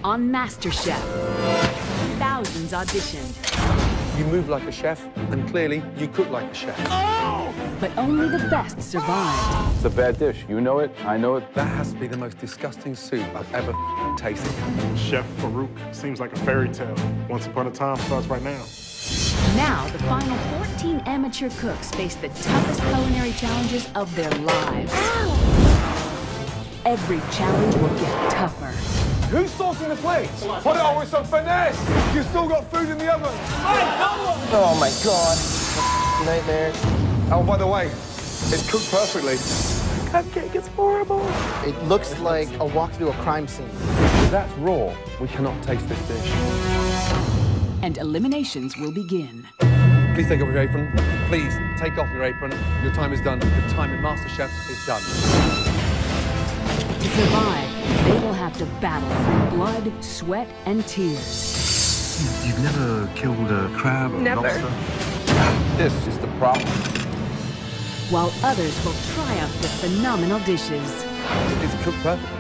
on MasterChef. Thousands auditioned. You move like a chef, and clearly you cook like a chef. Oh! But only the best survived. It's a bad dish. You know it, I know it. That has to be the most disgusting soup I've ever tasted. Chef Farouk seems like a fairy tale. Once upon a time starts right now. Now, the final 14 amateur cooks face the toughest culinary challenges of their lives. Ow! Every challenge will get tougher. Who's saucing the plates? Put it on with some finesse! You've still got food in the oven! Oh my God. Nightmare. Oh, by the way, it's cooked perfectly. Cupcake is horrible. It looks like a walk through a crime scene. If that's raw, we cannot taste this dish. And eliminations will begin. Please take off your apron. Please take off your apron. Your time is done. Your time in MasterChef is done. To survive, they will have to battle through blood, sweat, and tears. You've never killed a crab or Never. lobster? This is the problem. While others will triumph with phenomenal dishes. It's cooked perfectly.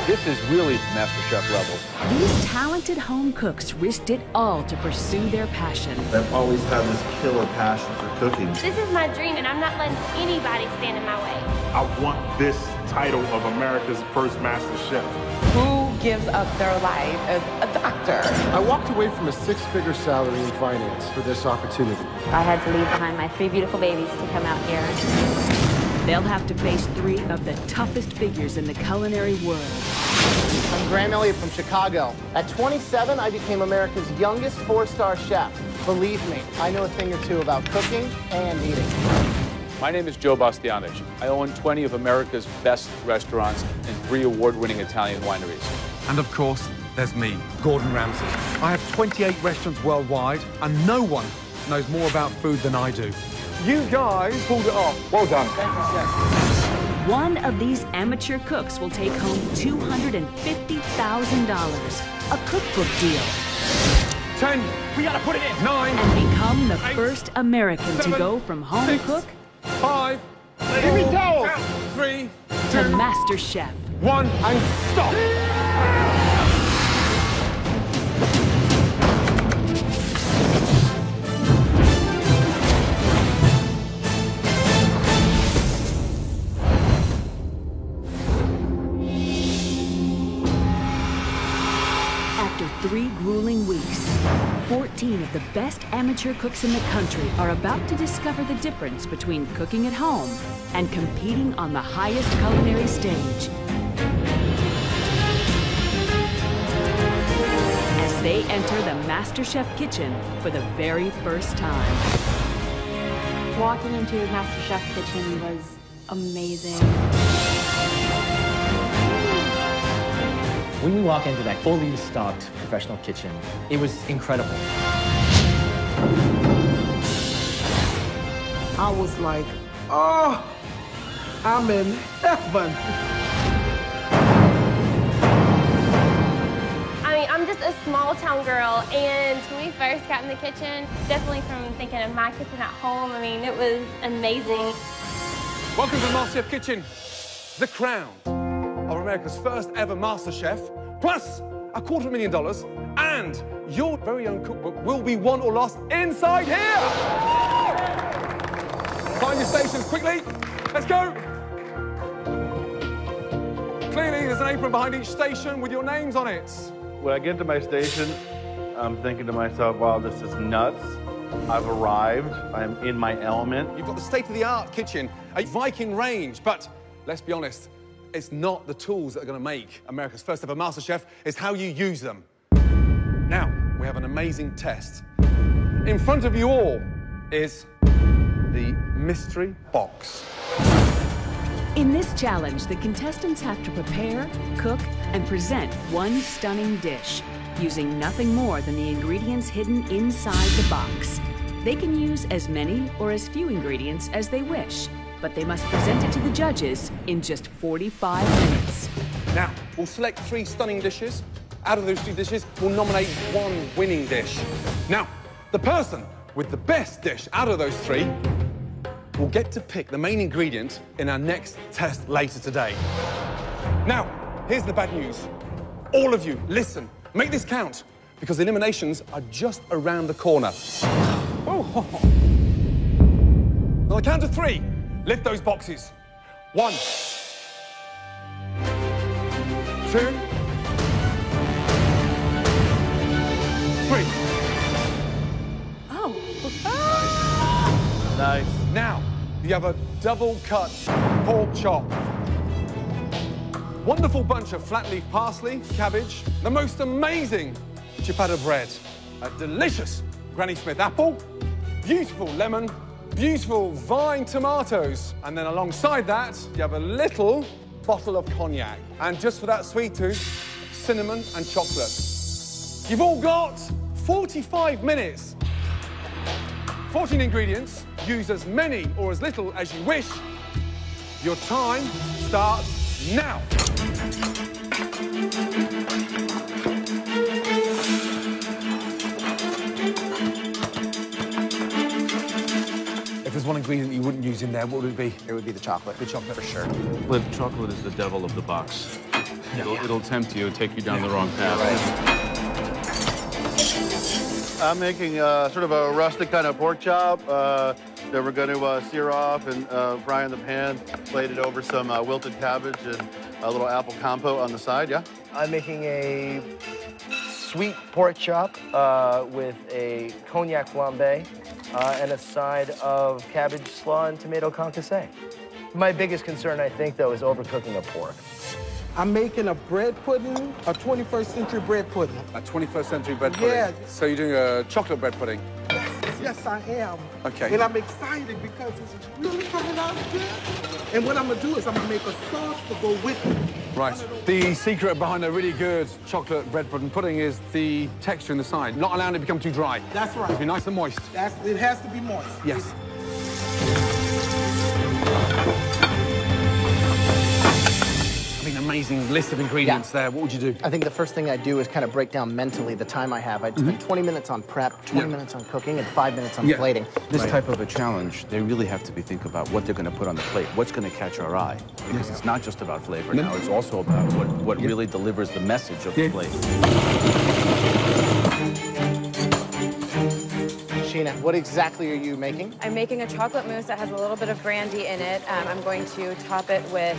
This is really MasterChef level. These talented home cooks risked it all to pursue their passion. I've always had this killer passion for cooking. This is my dream, and I'm not letting anybody stand in my way. I want this title of America's first master chef. Who gives up their life as a doctor? I walked away from a six-figure salary in finance for this opportunity. I had to leave behind my 3 beautiful babies to come out here. They'll have to face 3 of the toughest figures in the culinary world. I'm Graham Elliott from Chicago. At 27, I became America's youngest 4-star chef. Believe me, I know a thing or two about cooking and eating. My name is Joe Bastianich. I own 20 of America's best restaurants and 3 award-winning Italian wineries. And of course, there's me, Gordon Ramsay. I have 28 restaurants worldwide, and no one knows more about food than I do. You guys pulled it off. Well done. Thank you, chef. One of these amateur cooks will take home $250,000, a cookbook deal. 10. We gotta put it in. 9. And become the 8, first American 7, to go from home 6, cook 5, Give me towels! 3, to 2, master chef. 1, and stop! After 3 grueling weeks, 14 of the best amateur cooks in the country are about to discover the difference between cooking at home and competing on the highest culinary stage. As they enter the MasterChef kitchen for the very first time. Walking into the MasterChef kitchen was amazing. When we walk into that fully stocked professional kitchen, it was incredible. I was like, oh, I'm in heaven. I mean, I'm just a small town girl, and when we first got in the kitchen, definitely from thinking of my kitchen at home, I mean, it was amazing. Welcome to the MasterChef kitchen. The crown of America's first ever Master Chef, plus $250,000, and your very own cookbook will be won or lost inside here! Find your stations quickly. Let's go! Clearly, there's an apron behind each station with your names on it. When I get to my station, I'm thinking to myself, wow, this is nuts. I've arrived. I'm in my element. You've got the state-of-the-art kitchen, a Viking range, but let's be honest, it's not the tools that are going to make America's first ever Master Chef, it's how you use them. Now, we have an amazing test. In front of you all is the mystery box. In this challenge, the contestants have to prepare, cook, and present one stunning dish, using nothing more than the ingredients hidden inside the box. They can use as many or as few ingredients as they wish, but they must present it to the judges in just 45 minutes. Now, we'll select 3 stunning dishes. Out of those 3 dishes, we'll nominate 1 winning dish. Now, the person with the best dish out of those 3 will get to pick the main ingredient in our next test later today. Now, here's the bad news. All of you, listen, make this count, because eliminations are just around the corner. Oh. On the count of 3, lift those boxes. 1, 2, 3. Oh. Nice. Now, you have a double-cut pork chop. Wonderful bunch of flat-leaf parsley, cabbage, the most amazing ciabatta bread, a delicious Granny Smith apple, beautiful lemon, beautiful vine tomatoes, and then alongside that, you have a little bottle of cognac. And just for that sweet tooth, cinnamon and chocolate. You've all got 45 minutes. 14 ingredients, use as many or as little as you wish. Your time starts now. If there's one ingredient you wouldn't use in there, what would it be? It would be the chocolate. The chocolate. For sure. But chocolate is the devil of the box. It'll tempt you, take you down the wrong path. I'm making sort of a rustic kind of pork chop that we're going to sear off and fry in the pan, plated over some wilted cabbage and a little apple compote on the side, yeah? I'm making a sweet pork chop with a cognac flambe and a side of cabbage slaw and tomato concasse. My biggest concern, I think, though, is overcooking the pork. I'm making a bread pudding, a 21st century bread pudding. A 21st century bread pudding? Yeah. So you're doing a chocolate bread pudding? Yes, I am. Okay. And I'm excited because it's really coming out good. And what I'm gonna do is I'm gonna make a sauce to go with it. Right. The secret behind a really good chocolate bread pudding is the texture in the side, not allowing it to become too dry. That's right. It'll be nice and moist. It has to be moist. Yes. Amazing list of ingredients there. What would you do? I think the first thing I do is kind of break down mentally the time I have. I'd spend 20 minutes on prep, 20 minutes on cooking, and 5 minutes on plating. This type of a challenge, they really have to be think about what they're going to put on the plate, what's going to catch our eye. Because it's not just about flavor now, it's also about what really delivers the message of the plate. Sheena, what exactly are you making? I'm making a chocolate mousse that has a little bit of brandy in it. I'm going to top it with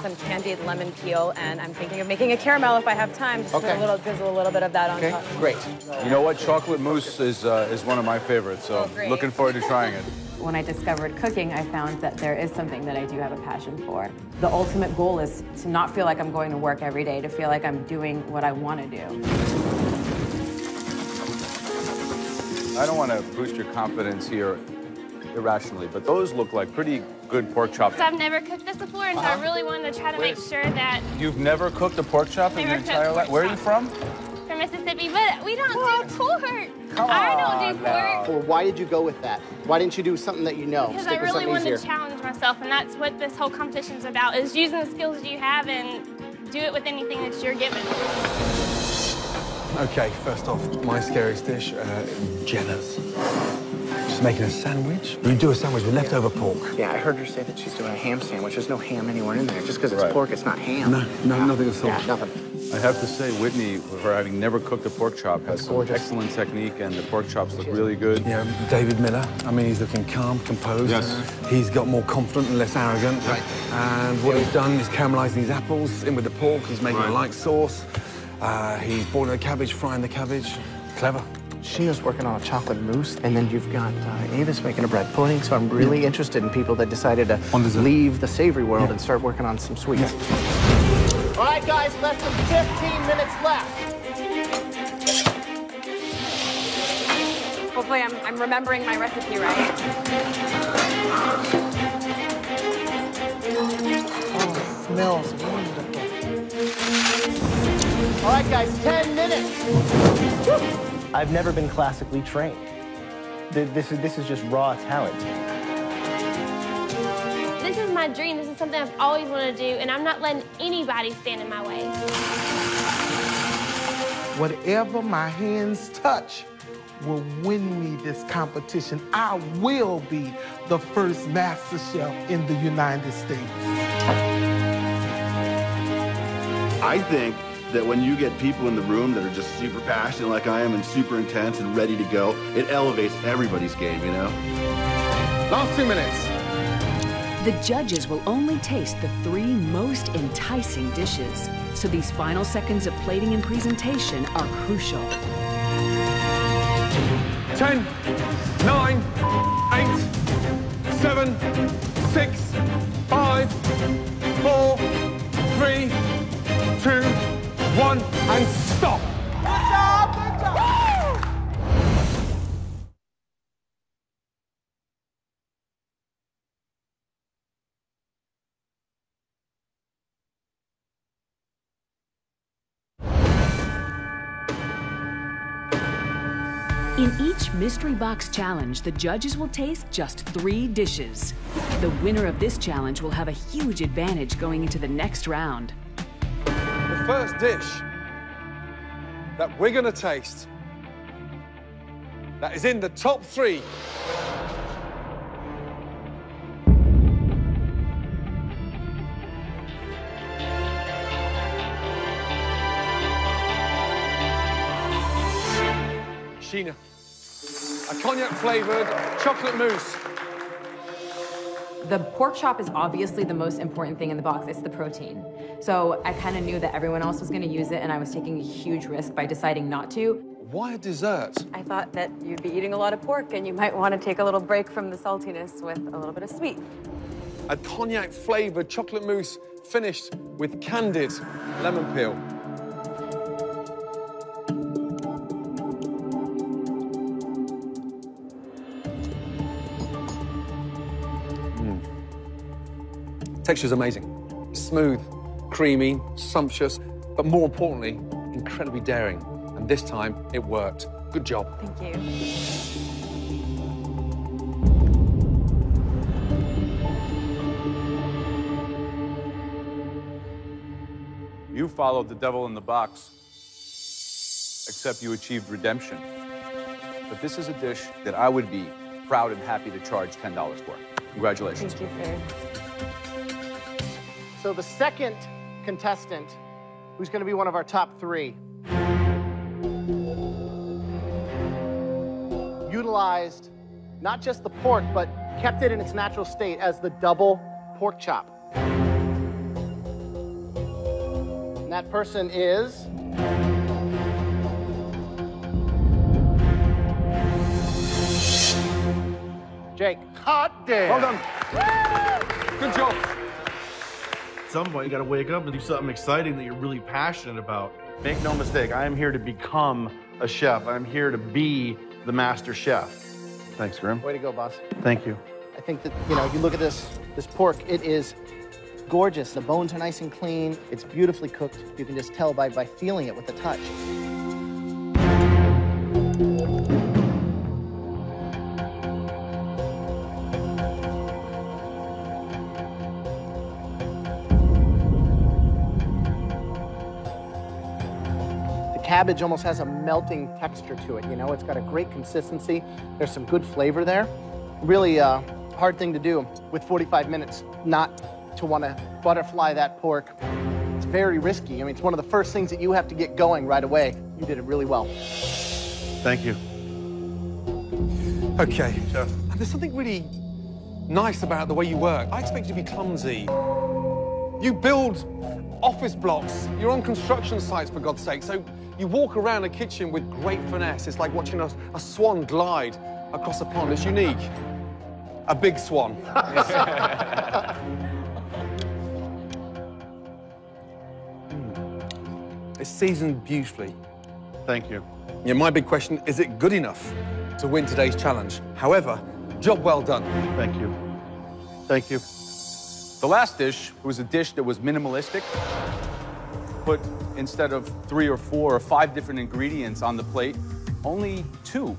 some candied lemon peel, and I'm thinking of making a caramel if I have time. Just drizzle a little bit of that on top. Great. You know what? Chocolate mousse is one of my favorites, so looking forward to trying it. When I discovered cooking, I found that there is something that I do have a passion for. The ultimate goal is to not feel like I'm going to work every day, to feel like I'm doing what I want to do. I don't want to boost your confidence here irrationally, but those look like pretty good pork chops. So I've never cooked this before, and so I really wanted to try to make sure that... You've never cooked a pork chop in your entire life? Where are you from? From Mississippi, but we don't do pork. I don't do pork. Well, why did you go with that? Why didn't you do something that you know? Because I really wanted to challenge myself, and that's what this whole competition's about, is using the skills that you have and do it with anything that you're given. Okay, first off, my scariest dish, Jenna's. She's making a sandwich. You do a sandwich with leftover pork. Yeah, I heard her say that she's doing a ham sandwich. There's no ham anywhere in there. Just because it's pork, it's not ham. No, nothing at all. Yeah, nothing. I have to say, Whitney, for having never cooked a pork chop, has some excellent technique, and the pork chops look really good. Yeah, David Miller, I mean, he's looking calm, composed. Yes. He's got more confident and less arrogant. Right. And what he's done is caramelizing these apples in with the pork. He's making a light sauce. He's boiling the cabbage, frying the cabbage. Clever. Sheena's working on a chocolate mousse, and then you've got Avis making a bread pudding, so I'm really interested in people that decided to leave the savory world and start working on some sweets. All right, guys, less than 15 minutes left. Hopefully I'm remembering my recipe right. Oh, it smells wonderful. All right, guys, 10 minutes. I've never been classically trained. This is just raw talent. This is my dream. This is something I've always wanted to do, and I'm not letting anybody stand in my way. Whatever my hands touch will win me this competition. I will be the first master chef in the United States. I think that when you get people in the room that are just super passionate like I am and super intense and ready to go, it elevates everybody's game, you know? Last 2 minutes. The judges will only taste the 3 most enticing dishes, so these final seconds of plating and presentation are crucial. 10, 9, 8, 7, 6, 5, 4, 3, 2, 1, and stop. Good job, good job. In each Mystery Box Challenge, the judges will taste just 3 dishes. The winner of this challenge will have a huge advantage going into the next round. The first dish that we're gonna taste that is in the top 3 Sheena, a cognac-flavored chocolate mousse. The pork chop is obviously the most important thing in the box. It's the protein. So I kind of knew that everyone else was going to use it, and I was taking a huge risk by deciding not to. Why a dessert? I thought that you'd be eating a lot of pork, and you might want to take a little break from the saltiness with a little bit of sweet. A cognac-flavored chocolate mousse finished with candied lemon peel. Texture's amazing. Smooth, creamy, sumptuous, but more importantly, incredibly daring. And this time, it worked. Good job. Thank you. You followed the devil in the box, except you achieved redemption. But this is a dish that I would be proud and happy to charge $10 for. Congratulations. Thank you, sir. So the second contestant, who's going to be one of our top 3, utilized not just the pork, but kept it in its natural state as the double pork chop. And that person is... Jake. Hot damn. Well done. Good job. At some point, you gotta wake up and do something exciting that you're really passionate about. Make no mistake, I am here to become a chef. I'm here to be the master chef. Thanks, Grim. Way to go, boss. Thank you. I think that, you know, you look at this pork, it is gorgeous. The bones are nice and clean. It's beautifully cooked. You can just tell by feeling it with the touch. Cabbage almost has a melting texture to it, you know? It's got a great consistency. There's some good flavor there. Really hard thing to do with 45 minutes, not to want to butterfly that pork. It's very risky. I mean, it's one of the first things that you have to get going right away. You did it really well. Thank you. Okay, Chef. And there's something really nice about the way you work. I expect you to be clumsy. You build office blocks. You're on construction sites, for God's sake. So you walk around a kitchen with great finesse. It's like watching a swan glide across a pond. It's unique. A big swan. It's seasoned beautifully. Thank you. Yeah, my big question, is it good enough to win today's challenge? However, job well done. Thank you. Thank you. The last dish was a dish that was minimalistic. Put, instead of 3 or 4 or 5 different ingredients on the plate, only 2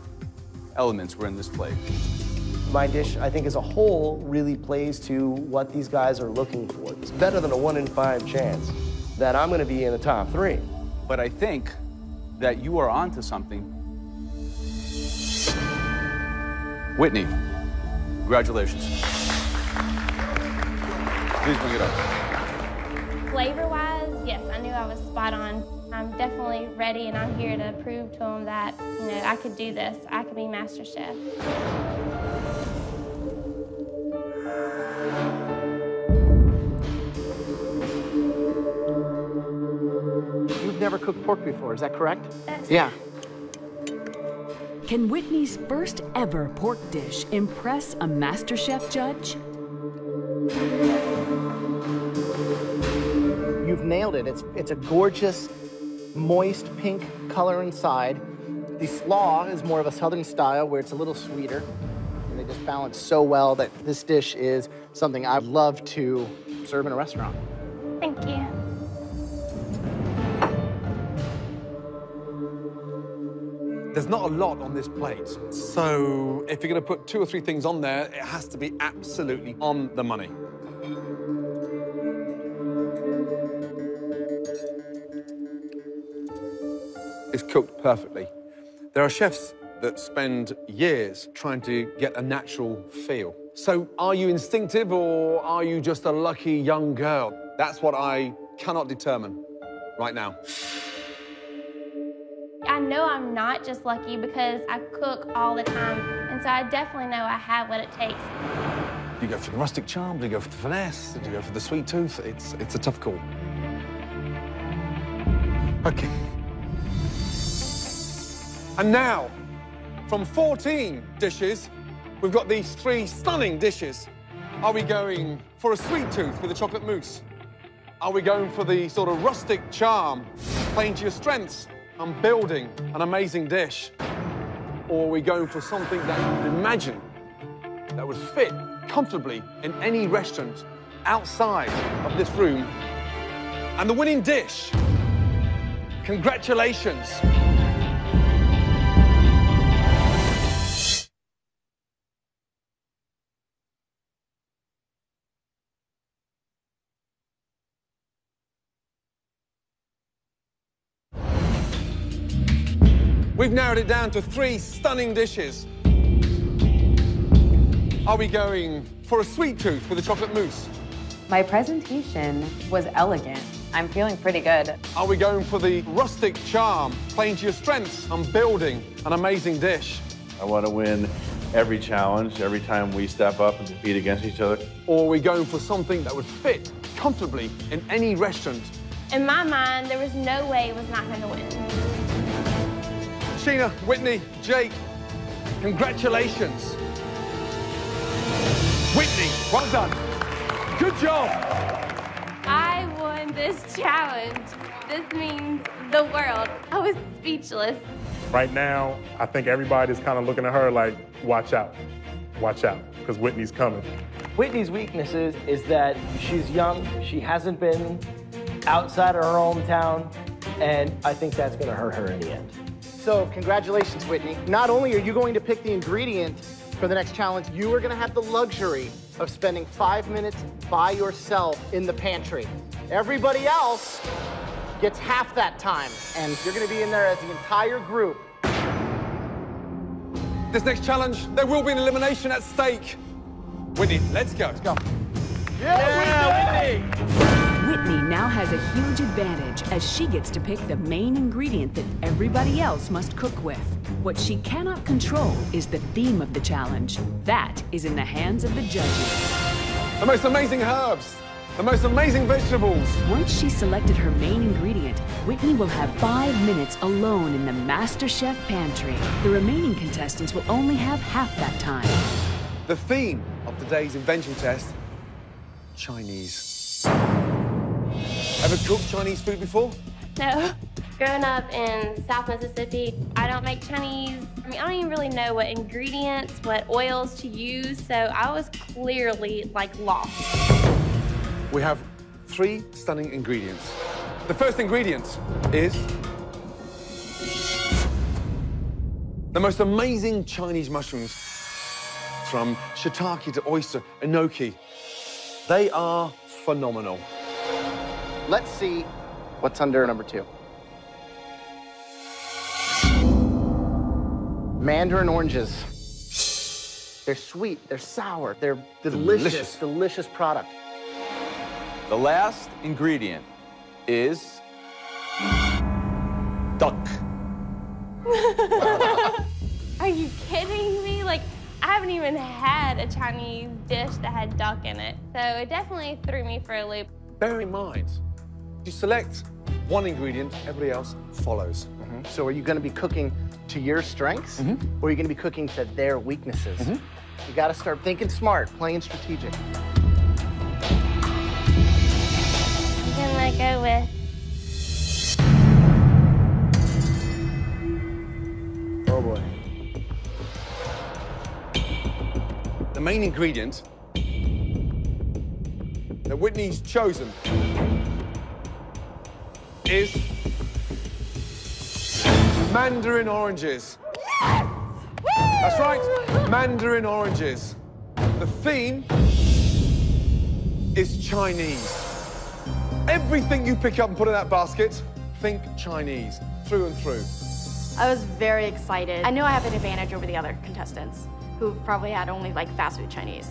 elements were in this plate. My dish, I think, as a whole, really plays to what these guys are looking for. It's better than a 1 in 5 chance that I'm going to be in the top 3. But I think that you are onto something. Whitney, congratulations. Please bring it up. Flavor-wise, yes, I knew I was spot on. I'm definitely ready, and I'm here to prove to them that, you know, I could do this. I could be Master Chef. You've never cooked pork before, is that correct? Yes. Yeah. Can Whitney's first ever pork dish impress a MasterChef judge? You've nailed it. It's a gorgeous, moist pink color inside. The slaw is more of a southern style where it's a little sweeter. And they just balance so well that this dish is something I'd love to serve in a restaurant. Thank you. There's not a lot on this plate, so if you're gonna put 2 or 3 things on there, it has to be absolutely on the money. It's cooked perfectly. There are chefs that spend years trying to get a natural feel. So are you instinctive or are you just a lucky young girl? That's what I cannot determine right now. I know I'm not just lucky because I cook all the time, and so I definitely know I have what it takes. Do you go for the rustic charm? Do you go for the finesse? Do you go for the sweet tooth? It's a tough call. Okay. And now, from 14 dishes, we've got these 3 stunning dishes. Are we going for a sweet tooth with a chocolate mousse? Are we going for the sort of rustic charm, playing to your strengths and building an amazing dish? Or are we going for something that you could imagine that would fit comfortably in any restaurant outside of this room? And the winning dish, congratulations. We've narrowed it down to 3 stunning dishes. Are we going for a sweet tooth with a chocolate mousse? My presentation was elegant. I'm feeling pretty good. Are we going for the rustic charm, playing to your strengths and building an amazing dish? I want to win every challenge, every time we step up and compete against each other. Or are we going for something that would fit comfortably in any restaurant? In my mind, there was no way it was not going to win. Sheena, Whitney, Jake, congratulations. Whitney, well done. Good job. I won this challenge. This means the world. I was speechless. Right now, I think everybody's kind of looking at her like, watch out, because Whitney's coming. Whitney's weaknesses is that she's young, she hasn't been outside of her hometown, and I think that's gonna hurt her in the end. So congratulations, Whitney. Not only are you going to pick the ingredient for the next challenge, you are going to have the luxury of spending 5 minutes by yourself in the pantry. Everybody else gets half that time, and you're going to be in there as the entire group. This next challenge, there will be an elimination at stake. Whitney, let's go. Let's go. Yeah, Whitney! Whitney now has a huge advantage as she gets to pick the main ingredient that everybody else must cook with. What she cannot control is the theme of the challenge. That is in the hands of the judges. The most amazing herbs, the most amazing vegetables. Once she's selected her main ingredient, Whitney will have 5 minutes alone in the MasterChef pantry. The remaining contestants will only have half that time. The theme of today's invention test, Chinese. Ever cooked Chinese food before? No. Growing up in South Mississippi, I don't make Chinese. I don't even really know what ingredients, what oils to use, so I was clearly, like, lost. We have 3 stunning ingredients. The first ingredient is the most amazing Chinese mushrooms, from shiitake to oyster, enoki. They are phenomenal. Let's see what's under number 2. Mandarin oranges. They're sweet, they're sour, they're delicious product. The last ingredient is duck. Are you kidding me? Like, I haven't even had a Chinese dish that had duck in it. So it definitely threw me for a loop. Bear in mind, you select one ingredient, everybody else follows. So are you going to be cooking to your strengths, or are you going to be cooking to their weaknesses? You got to start thinking smart, playing strategic. I'm gonna go with Oh boy. The main ingredient that Whitney's chosen is mandarin oranges. That's right, mandarin oranges. The theme is Chinese. Everything you pick up and put in that basket, think Chinese, through and through. I was very excited. I know I have an advantage over the other contestants who probably had only like fast food Chinese.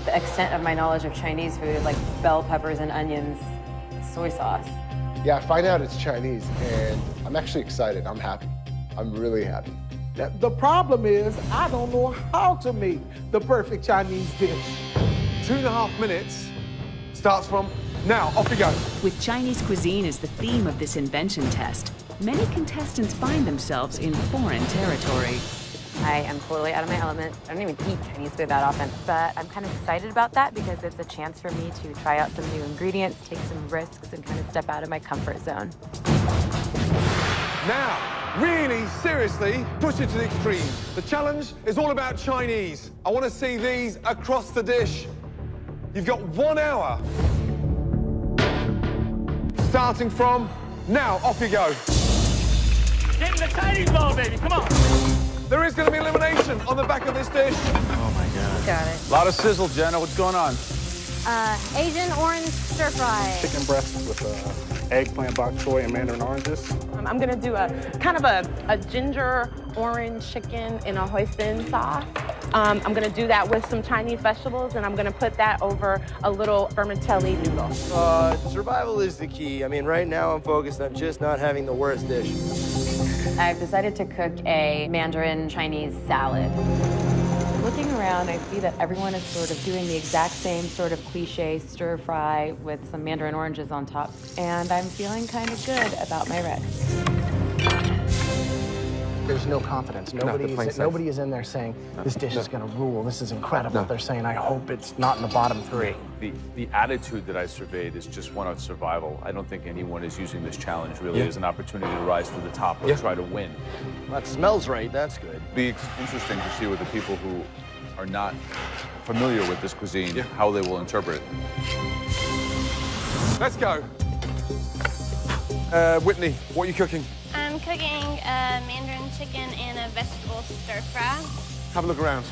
The extent of my knowledge of Chinese food, like bell peppers and onions, soy sauce. Yeah, I find out it's Chinese, and I'm actually excited. I'm happy. I'm really happy. The problem is I don't know how to make the perfect Chinese dish. 2.5 minutes starts from now. Off we go. With Chinese cuisine as the theme of this invention test, many contestants find themselves in foreign territory. I am totally out of my element. I don't even eat Chinese food that often, but I'm kind of excited about that because it's a chance for me to try out some new ingredients, take some risks, and kind of step out of my comfort zone. Now, really seriously, push it to the extreme. The challenge is all about Chinese. I want to see these across the dish. You've got 1 hour. Starting from now. Off you go. Get in the Chinese bowl, baby. Come on. There is going to be elimination on the back of this dish. Oh, my God. Got it. A lot of sizzle, Jenna. What's going on? Asian orange stir fry. Chicken breast with eggplant, bok choy, and mandarin oranges. I'm gonna do a kind of a ginger orange chicken in a hoisin sauce. I'm gonna do that with some Chinese vegetables, and I'm gonna put that over a little vermicelli noodle. Survival is the key. I mean, right now I'm focused on just not having the worst dish. I've decided to cook a Mandarin Chinese salad. Looking around, I see that everyone is sort of doing the exact same sort of cliche stir fry with some mandarin oranges on top, and I'm feeling kind of good about my risk. There's no confidence. Nobody is in there saying, this dish is going to rule. This is incredible. They're saying, I hope it's not in the bottom 3. The attitude that I surveyed is just one of survival. I don't think anyone is using this challenge really as an opportunity to rise to the top or try to win. That smells right. That's good. It'd be interesting to see with the people who are not familiar with this cuisine, how they will interpret it. Let's go. Whitney, what are you cooking? I'm cooking a mandarin chicken and a vegetable stir fry. Have a look around.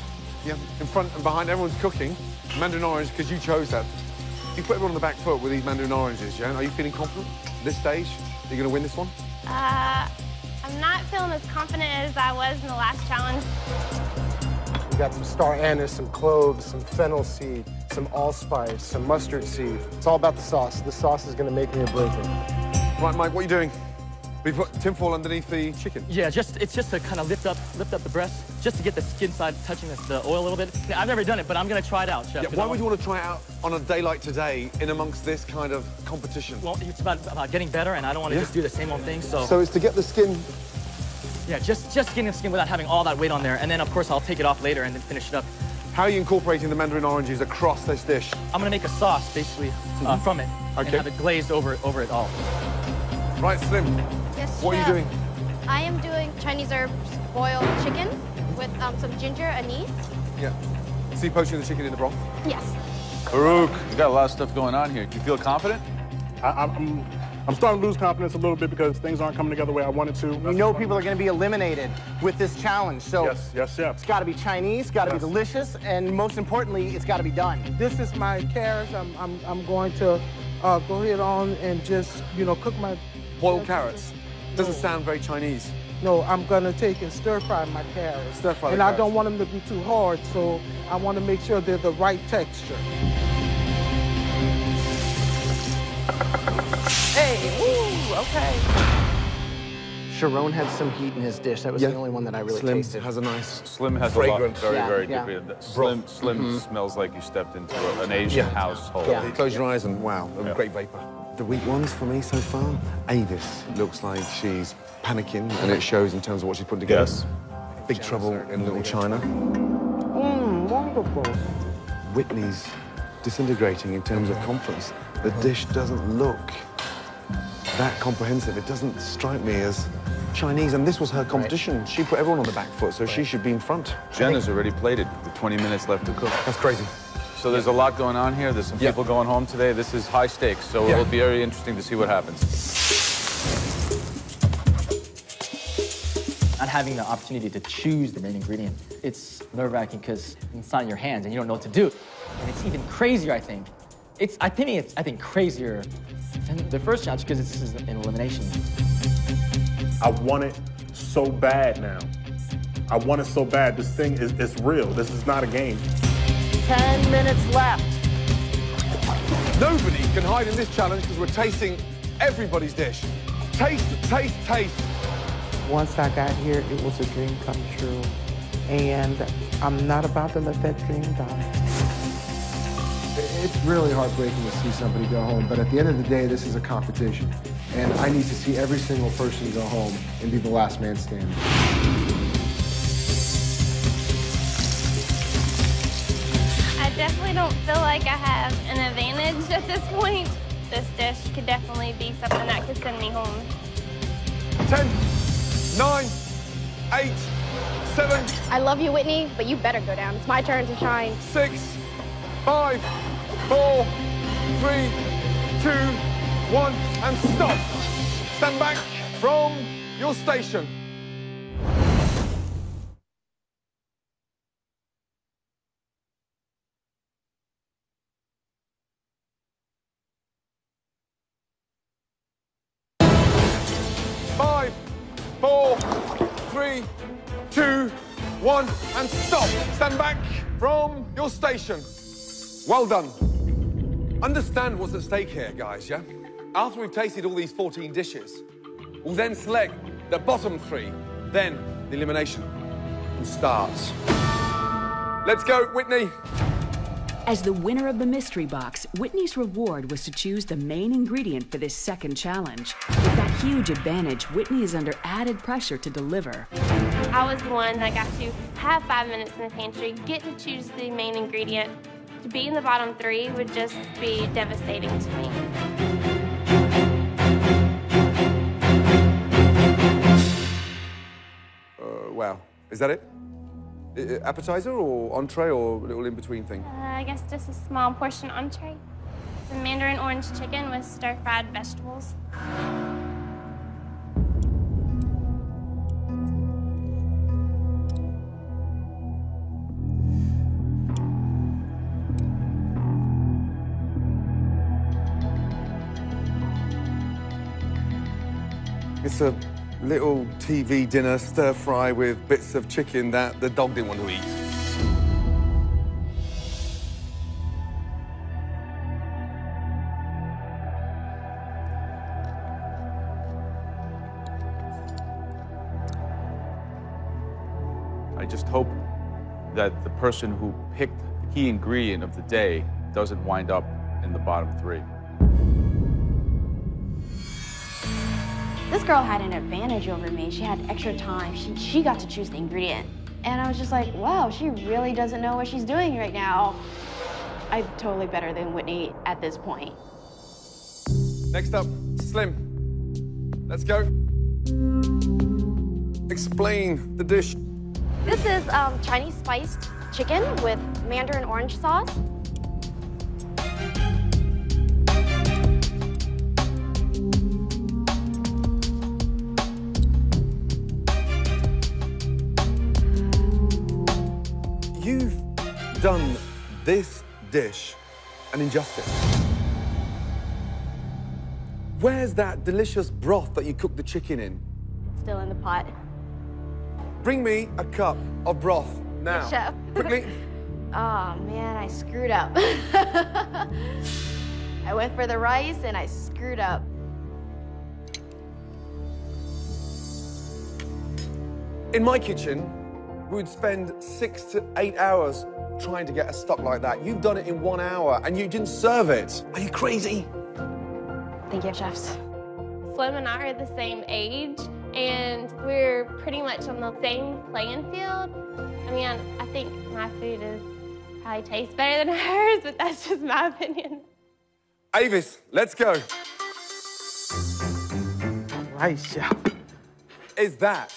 Yeah, in front and behind, everyone's cooking. Mandarin orange, because you chose that. You put everyone on the back foot with these mandarin oranges, Jan. Are you feeling confident at this stage that you're going to win this one? I'm not feeling as confident as I was in the last challenge. We got some star anise, some cloves, some fennel seed, some allspice, some mustard seed. It's all about the sauce. The sauce is going to make me or break me. Right, Mike, what are you doing? We put tinfoil underneath the chicken. Yeah, it's just to kind of lift up the breast, just to get the skin side touching the oil a little bit. I've never done it, but I'm gonna try it out, Chef. Yeah, why would you want to try it out on a day like today in amongst this kind of competition? Well, it's about getting better, and I don't want to just do the same old thing, so... So it's to get the skin... Yeah, just getting the skin without having all that weight on there, and then, of course, I'll take it off later and then finish it up. How are you incorporating the mandarin oranges across this dish? I'm gonna make a sauce, basically, from it, and have it glazed over it all. Right, Slim. Yes, what are you doing? I am doing Chinese herbs boiled chicken with some ginger, anise. Yeah. So you're poaching the chicken in the broth? Yes. Farouk, you got a lot of stuff going on here. Do you feel confident? I'm starting to lose confidence a little bit because things aren't coming together the way I wanted to. We know people are going to be eliminated with this challenge, so yes. It's got to be Chinese, got to be delicious, and most importantly, it's got to be done. This is my carrots. I'm going to go ahead on and just, cook my... Boiled carrots? Doesn't sound very Chinese. No, I'm going to take and stir-fry my carrots. Stir-fry and I don't want them to be too hard, so I want to make sure they're the right texture. Okay. Sharon had some heat in his dish. That was the only one that I really tasted. Has a nice... Slim has fragrant. a lot, very good. Slim smells like you stepped into an Asian household. Yeah. Close your eyes and wow, great vapor. The weak ones for me so far. Avis looks like she's panicking, and it shows in terms of what she's putting together. Yes. Big trouble in Little China. Wonderful. Whitney's disintegrating in terms of confidence. The dish doesn't look that comprehensive. It doesn't strike me as Chinese, and this was her competition. She put everyone on the back foot, so she should be in front. Jen has already plated with 20 minutes left to cook. That's crazy. So there's a lot going on here. There's some people going home today. This is high stakes, so it'll be very interesting to see what happens. Not having the opportunity to choose the main ingredient, it's nerve-wracking because it's not in your hands and you don't know what to do. And it's even crazier, I think. I think crazier than the first challenge because this is an elimination. I want it so bad now. I want it so bad. This thing it's real. This is not a game. 10 minutes left. Nobody can hide in this challenge because we're tasting everybody's dish. Taste, taste, taste. Once I got here, it was a dream come true. And I'm not about to let that dream die. It's really heartbreaking to see somebody go home, but at the end of the day, this is a competition. And I need to see every single person go home and be the last man standing. I definitely don't feel like I have an advantage at this point. This dish could definitely be something that could send me home. 10, 9, 8, 7. I love you, Whitney, but you better go down. It's my turn to shine. 6, 5, 4, 3, 2, 1, and stop. Stand back from your station. Five, 4, 3, 2, 1, and stop. Stand back from your station. Well done. Understand what's at stake here, guys, yeah? After we've tasted all these 14 dishes, we'll then select the bottom 3, then the elimination starts. Let's go, Whitney. As the winner of the mystery box, Whitney's reward was to choose the main ingredient for this second challenge. With that huge advantage, Whitney is under added pressure to deliver. I was the one that got to have 5 minutes in the pantry, get to choose the main ingredient. To be in the bottom 3 would just be devastating to me. Wow. Is that it? Appetizer or entree or a little in-between thing? I guess just a small portion entree. It's a mandarin orange chicken with stir-fried vegetables. It's a little TV dinner stir-fry with bits of chicken that the dog didn't want to eat. I just hope that the person who picked the key ingredient of the day doesn't wind up in the bottom 3. This girl had an advantage over me. She had extra time. She got to choose the ingredient. And I was just like, wow, she really doesn't know what she's doing right now. I'm totally better than Whitney at this point. Next up, Slim. Let's go. Explain the dish. This is Chinese spiced chicken with mandarin orange sauce. You've done this dish an injustice. Where's that delicious broth that you cooked the chicken in? Still in the pot. Bring me a cup of broth now. Yes, chef. Quickly. Oh man, I screwed up. I went for the rice and I screwed up. In my kitchen, we would spend 6 to 8 hours trying to get a stock like that. You've done it in 1 hour and you didn't serve it. Are you crazy? Thank you, chefs. Slim and I are the same age, and we're pretty much on the same playing field. I mean, I think my food probably tastes better than hers, but that's just my opinion. Avis, let's go. All right, chef. Is that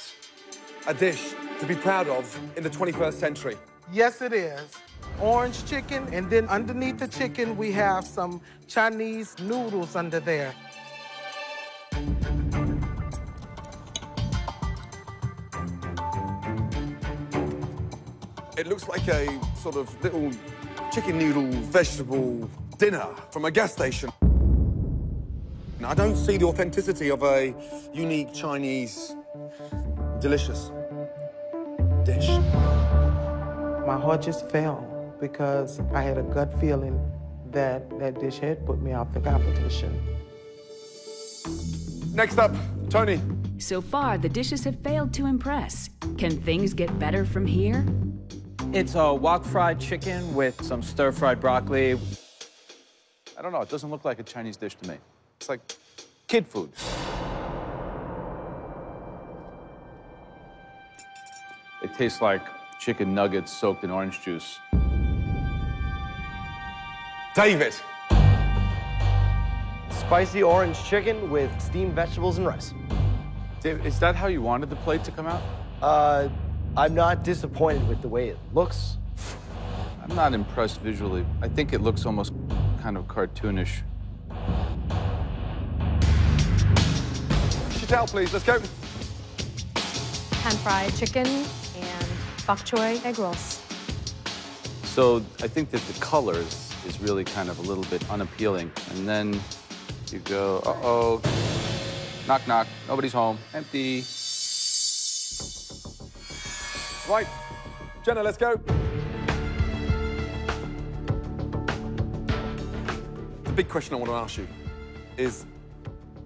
a dish to be proud of in the 21st century? Yes, it is. Orange chicken, and then underneath the chicken, we have some Chinese noodles under there. It looks like a sort of little chicken noodle vegetable dinner from a gas station. I don't see the authenticity of a unique Chinese, delicious dish. My heart just fell because I had a gut feeling that that dish had put me out the competition. Next up, Tony. So far, the dishes have failed to impress. Can things get better from here? It's a wok fried chicken with some stir-fried broccoli. I don't know, it doesn't look like a Chinese dish to me. It's like kid food. It tastes like chicken nuggets soaked in orange juice. David. Spicy orange chicken with steamed vegetables and rice. Dave, is that how you wanted the plate to come out? I'm not disappointed with the way it looks. I'm not impressed visually. I think it looks almost kind of cartoonish. Chantel, please, let's go. Pan-fried chicken and bok choy egg rolls. So I think that the color is really kind of a little bit unappealing. And then you go, uh-oh, knock, knock, nobody's home, empty. Right, Jenna, let's go. The big question I want to ask you is,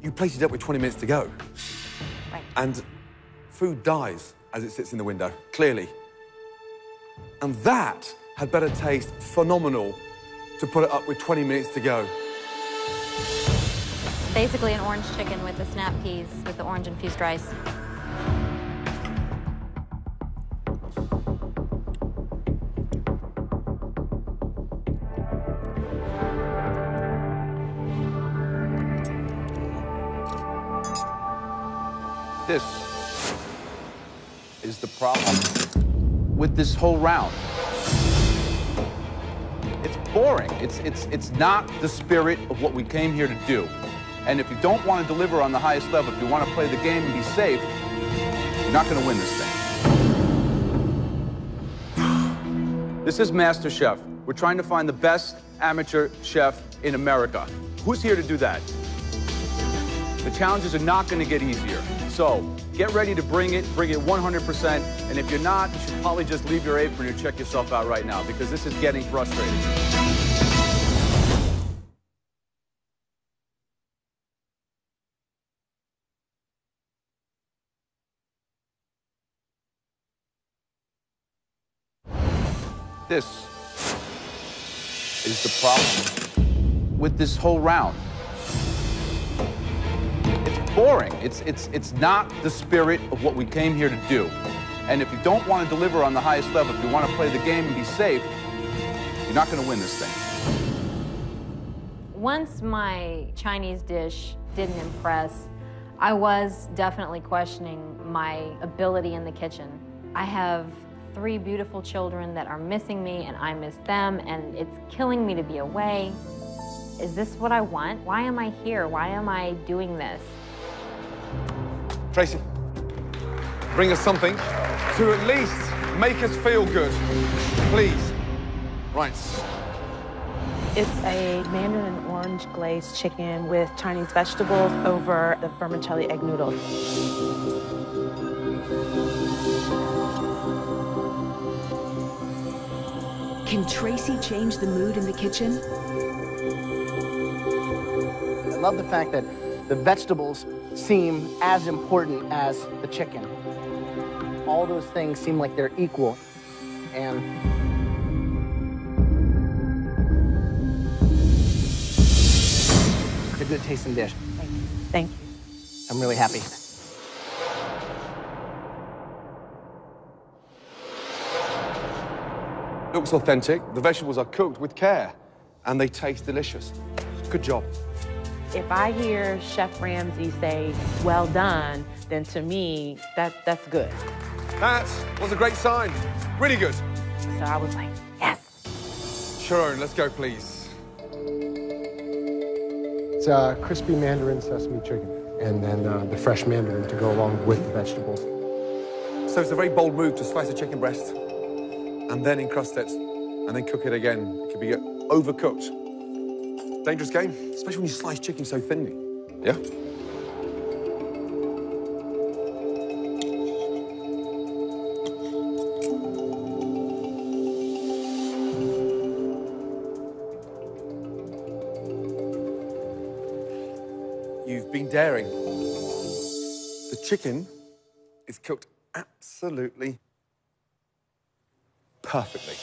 you placed it up with 20 minutes to go. Right. And food dies as it sits in the window, clearly. And that had better taste phenomenal to put it up with 20 minutes to go. Basically an orange chicken with the snap peas with the orange infused rice. This is the problem with this whole round. It's boring. It's not the spirit of what we came here to do. And if you don't want to deliver on the highest level, if you want to play the game and be safe, you're not going to win this thing. This is Master Chef. We're trying to find the best amateur chef in America. Who's here to do that? The challenges are not going to get easier. So get ready to bring it 100%. And if you're not, you should probably just leave your apron and check yourself out right now, because this is getting frustrating. This is the problem with this whole round. It's boring. It's not the spirit of what we came here to do. And if you don't want to deliver on the highest level, if you want to play the game and be safe, you're not going to win this thing. Once my Chinese dish didn't impress, I was definitely questioning my ability in the kitchen. I have 3 beautiful children that are missing me, and I miss them, and it's killing me to be away. Is this what I want? Why am I here? Why am I doing this? Tracy, bring us something to at least make us feel good, please. Right. It's a mandarin and orange glazed chicken with Chinese vegetables over the vermicelli egg noodles. Can Tracy change the mood in the kitchen? I love the fact that the vegetables seem as important as the chicken. All those things seem like they're equal. And it's a good tasting dish. Thank you. Thank you. I'm really happy. Looks authentic. The vegetables are cooked with care, and they taste delicious. Good job. If I hear Chef Ramsay say, well done, then to me, that's good. That was a great sign. Really good. So I was like, yes. Sharon, let's go, please. It's crispy mandarin sesame chicken, and then the fresh mandarin to go along with the vegetables. So it's a very bold move to slice a chicken breast and then encrust it and then cook it again. It could be overcooked. Dangerous game, especially when you slice chicken so thinly. Yeah? You've been daring. The chicken is cooked absolutely perfectly.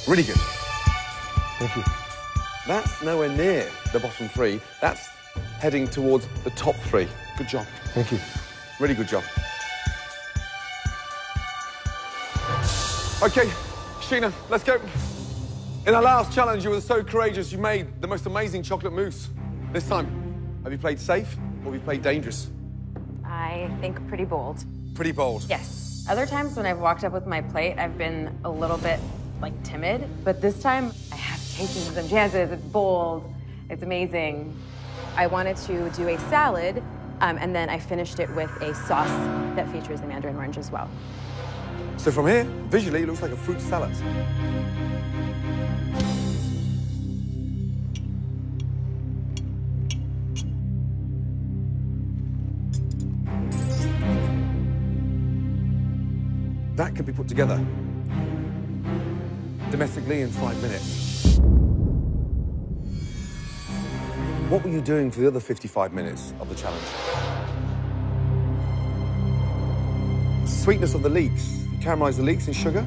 Really good. Thank you. That's nowhere near the bottom three. That's heading towards the top three. Good job. Thank you. Really good job. Okay, Sheena, let's go. In our last challenge, you were so courageous, you made the most amazing chocolate mousse. This time, have you played safe or have you played dangerous? I think pretty bold. Pretty bold. Yes. Other times when I've walked up with my plate, I've been a little bit, like, timid. But this time, I have taken some chances. It's bold. It's amazing. I wanted to do a salad, and then I finished it with a sauce that features the mandarin orange as well. So from here, visually, it looks like a fruit salad. That could be put together domestically in 5 minutes. What were you doing for the other 55 minutes of the challenge? Sweetness of the leeks. You caramelize the leeks in sugar?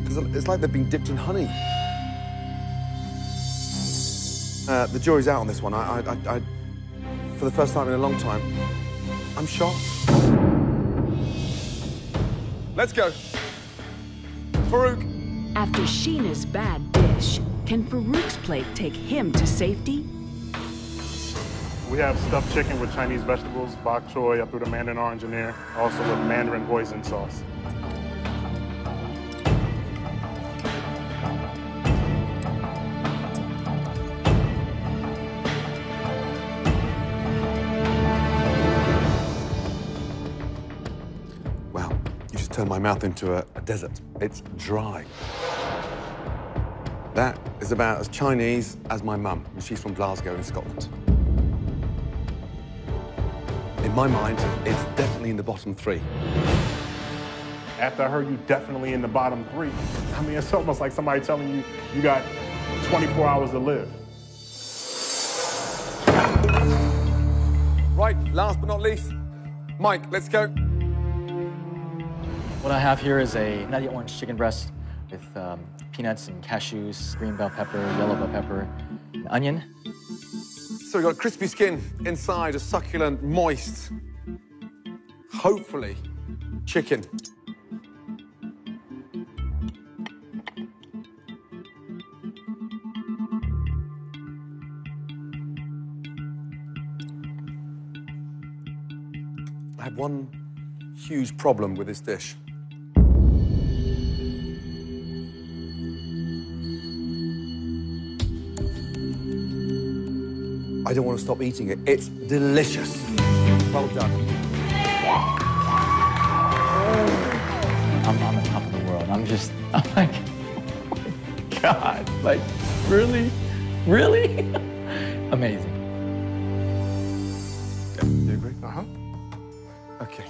Because it's like they've been dipped in honey. The jury's out on this one. I, for the first time in a long time, I'm shocked. Let's go. Farouk. After Sheena's bad dish, can Farouk's plate take him to safety? We have stuffed chicken with Chinese vegetables, bok choy, I threw the mandarin orange in there, also with mandarin hoisin sauce. Wow, you just turned my mouth into a desert. It's dry. That is about as Chinese as my mum, and she's from Glasgow in Scotland. In my mind, it's definitely in the bottom three. After I heard you definitely in the bottom three, I mean, it's almost like somebody telling you you got 24 hours to live. Right, last but not least, Mike, let's go. What I have here is a nutty orange chicken breast with peanuts and cashews, green bell pepper, yellow bell pepper, and onion. So we've got crispy skin inside, a succulent, moist, hopefully, chicken. I have one huge problem with this dish. I don't want to stop eating it. It's delicious. Well done. I'm on top of the world. I'm like, oh my God, like, really? Really? Amazing. Yeah, you agree? Uh-huh. Okay.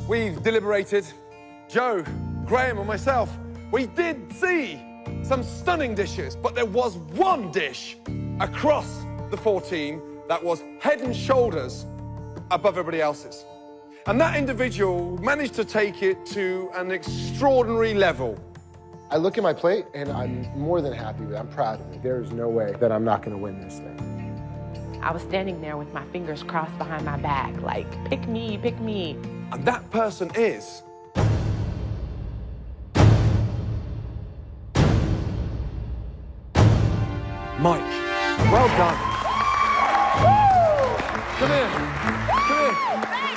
We've deliberated. Joe, Graham, and myself, we did see some stunning dishes, but there was one dish across the 14 that was head and shoulders above everybody else's. And that individual managed to take it to an extraordinary level. I look at my plate and I'm more than happy with it. I'm proud of it. There is no way that I'm not going to win this thing. I was standing there with my fingers crossed behind my back, like, pick me, pick me. And that person is... Mike. Well done. Come here. Come here.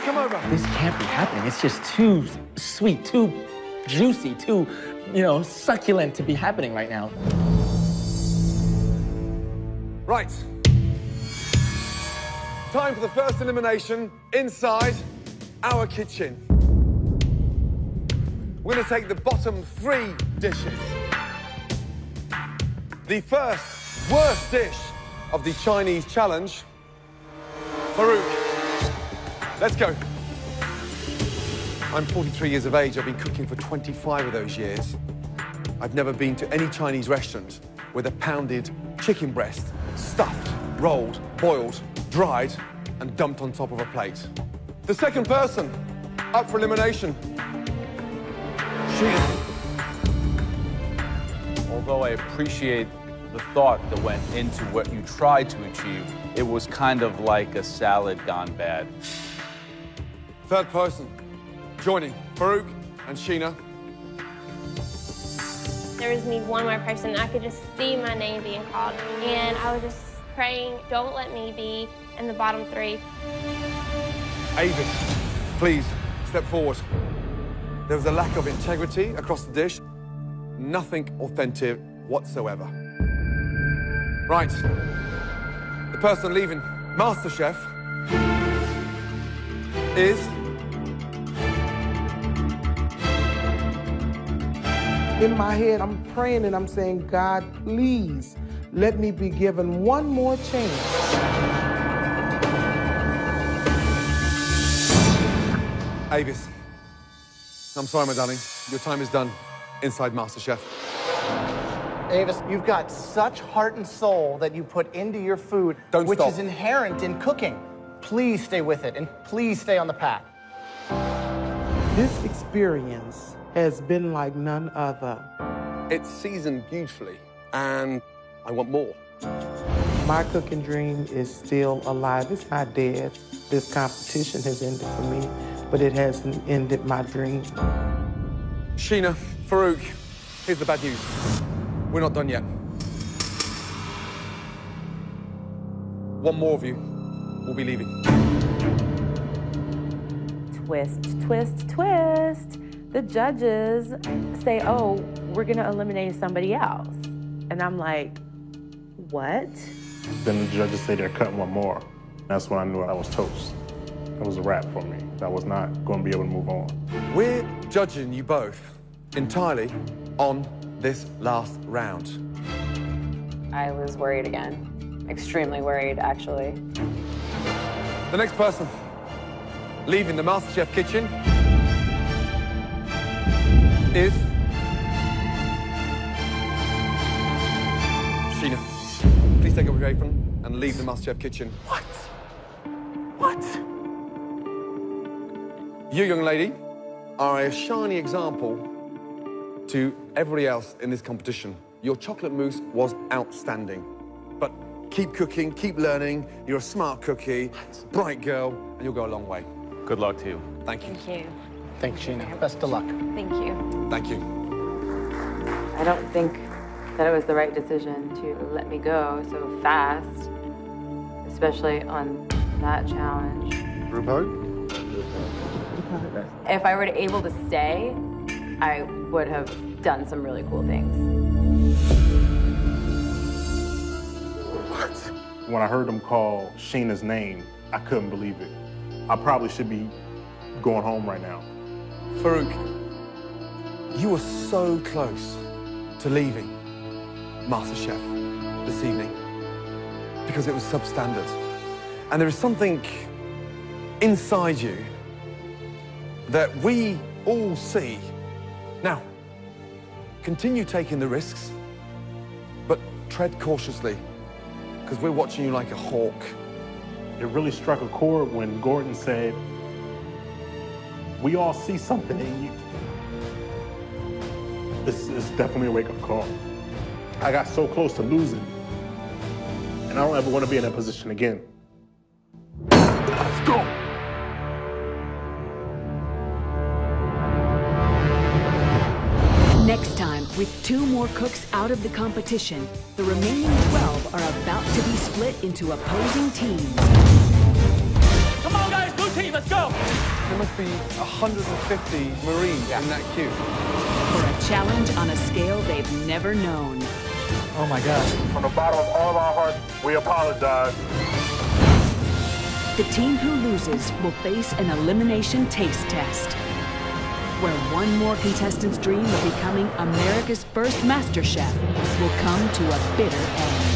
Come over. This can't be happening. It's just too sweet, too juicy, too, succulent to be happening right now. Right. Time for the first elimination inside our kitchen. We're going to take the bottom 3 dishes. The first worst dish of the Chinese challenge. Farouk, let's go. I'm 43 years of age. I've been cooking for 25 of those years. I've never been to any Chinese restaurant with a pounded chicken breast, stuffed, rolled, boiled, dried, and dumped on top of a plate. The second person up for elimination. Sheena. Although I appreciate the thought that went into what you tried to achieve, it was kind of like a salad gone bad. Third person joining Farouk and Sheena. There was me one more person. I could just see my name being called. And I was just praying, don't let me be in the bottom 3. Avis, please step forward. There was a lack of integrity across the dish. Nothing authentic whatsoever. Right. The person leaving MasterChef is... In my head, I'm praying and I'm saying, God, please let me be given one more chance. Avis, I'm sorry, my darling. Your time is done inside MasterChef. Avis, you've got such heart and soul that you put into your food, which is inherent in cooking. Please stay with it, and please stay on the path. This experience has been like none other. It's seasoned beautifully, and I want more. My cooking dream is still alive. It's not dead. This competition has ended for me, but it hasn't ended my dream. Sheena, Farouk, here's the bad news. We're not done yet. One more of you will be leaving. Twist, twist, twist. The judges say, oh, we're gonna eliminate somebody else. And I'm like, what? Then the judges say they're cutting one more. That's when I knew I was toast. That was a wrap for me. I was not going to be able to move on. We're judging you both entirely on this last round. I was worried again. Extremely worried, actually. The next person leaving the MasterChef kitchen is Sheena. Please take off your apron and leave the MasterChef kitchen. What? What? You, young lady, are a shining example to everybody else in this competition. Your chocolate mousse was outstanding. But keep cooking, keep learning. You're a smart cookie, bright girl, and you'll go a long way. Good luck to you. Thank you. Thank you. Thanks, Sheena. Best of luck. Thank you. Thank you. I don't think that it was the right decision to let me go so fast, especially on that challenge. Group hug? If I were able to stay, I would have done some really cool things. What? When I heard them call Sheena's name, I couldn't believe it. I probably should be going home right now. Farouk, you were so close to leaving MasterChef this evening because it was substandard. And there is something inside you that we all see. Now, continue taking the risks, but tread cautiously, because we're watching you like a hawk. It really struck a chord when Gordon said, We all see something in you. It's definitely a wake-up call. I got so close to losing, and I don't ever want to be in that position again. Let's go! Next time, with 2 more cooks out of the competition, the remaining 12 are about to be split into opposing teams. Come on, guys, blue team, let's go! There must be 150 Marines in that queue. For a challenge on a scale they've never known. Oh my God. From the bottom of all of our hearts, we apologize. The team who loses will face an elimination taste test, where one more contestant's dream of becoming America's first Master Chef will come to a bitter end.